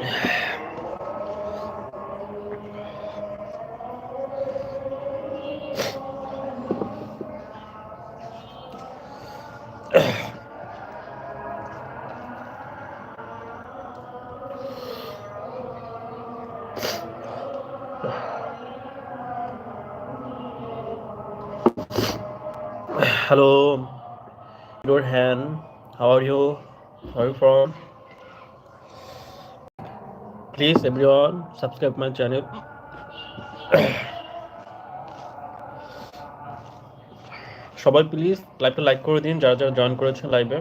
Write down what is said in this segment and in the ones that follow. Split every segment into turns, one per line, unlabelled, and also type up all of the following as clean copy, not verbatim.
Hello, your hand. How are you? Where are you from? Please, everyone, subscribe my channel. সবাই please লাইভটা like করে দিন যারা যারা জয়েন করেছেন লাইভে।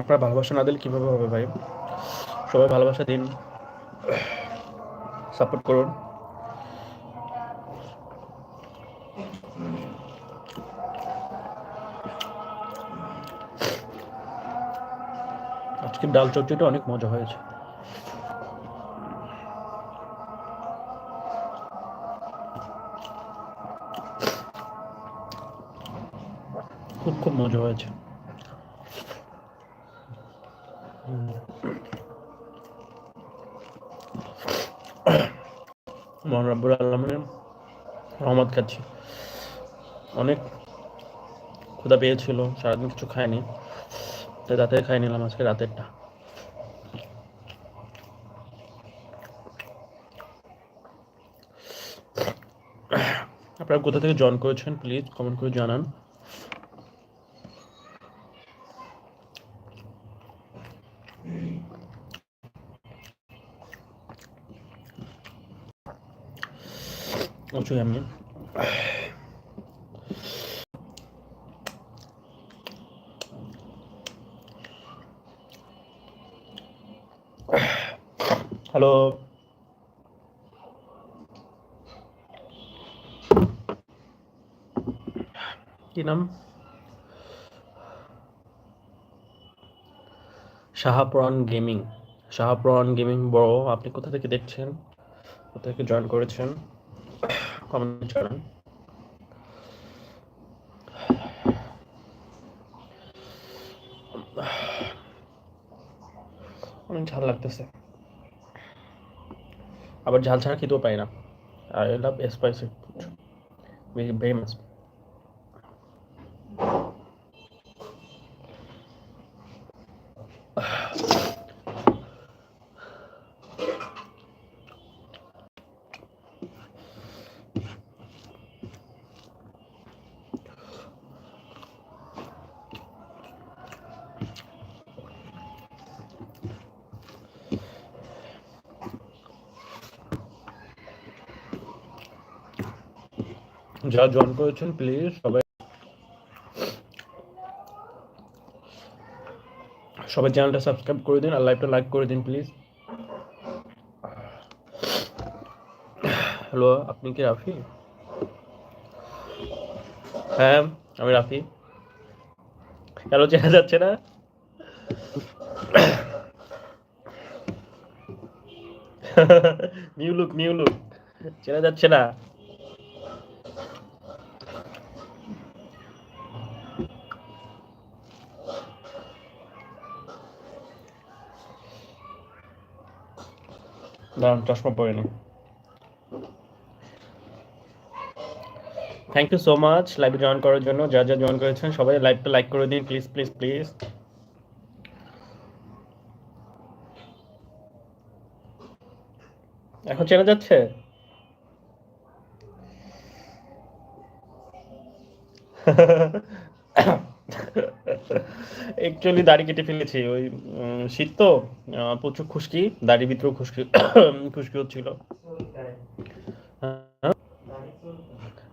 আপনারা ভালোবাসা না দিলে কিভাবে হবে ভাই? সবাই ভালোবাসা দিন, সাপোর্ট করুন। আজকে ডাল চচ্চড়িটা অনেক মজা হয়েছে। খুব খুব মজা হয়েছে। মহান রব্বুল আলামিনের রহমত খাচ্ছি। অনেক ক্ষুধা পেয়েছিল, সারাদিন কিছু খায়নি, তাই রাতে খাই নিলাম আজকে রাতেরটা। আপনারা কোথা থেকে জয়েন করেছেন প্লিজ কমেন্ট করে জানান। আমি হ্যালো, কি নাম? শাহপুরান গেমিং। শাহপুরান গেমিং বড়, আপনি কোথা থেকে দেখছেন, কোথা থেকে জয়েন করেছেন কমেন্ট জানান। অনেক ঝাল লাগতেছে, আবার ঝাল ছাড়া খেতেও পাই না। I love spicy food very much. যারা জয়েন করেছেন প্লিজ সবাই সবাই চ্যানেলটা সাবস্ক্রাইব করে দিন আর লাইভটা লাইক করে দিন প্লিজ। হ্যালো, আপনি কি রাফি? হ্যাঁ, আমি রাফি। কেন চেনা যাচ্ছে না? নিউ লুক চেনা যাচ্ছে না। দাঁড়ান, চশমা পরে নি। থ্যাংক ইউ সো মাচ লাইভে জয়েন করার জন্য। যা যা জয়েন করেছেন সবাই লাইভটা লাইক করে দিন প্লিজ প্লিজ প্লিজ। এখন চেনা যাচ্ছে? অ্যাকচুয়ালি দাড়ি কেটে ফেলেছি, ওই শীত তো, প্রচুর খুশকি, দাড়ির ভিতরেও খুশকি খুশকি হচ্ছিল। হ্যাঁ,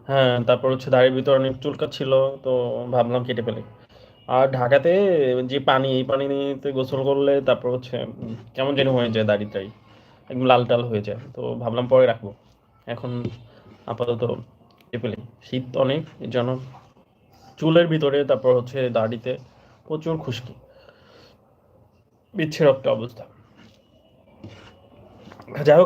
হ্যাঁ, তারপর হচ্ছে দাড়ির ভিতর অনেক চুলকাচ্ছিল, তো ভাবলাম কেটে ফেলি। আর ঢাকাতে যে পানি, এই পানিতে গোসল করলে তারপর হচ্ছে কেমন যেন হয়ে যায়, দাড়িটাই একদম লাল টাল হয়ে যায়, তো ভাবলাম পরে রাখবো। এখন আপাতত কেটে ফেলি, শীত অনেক এই জন্য চুলের ভিতরে তারপর হচ্ছে দাড়িতে প্রচুর খুশকি, বিচ্ছির একটা অবস্থা। যাই হোক,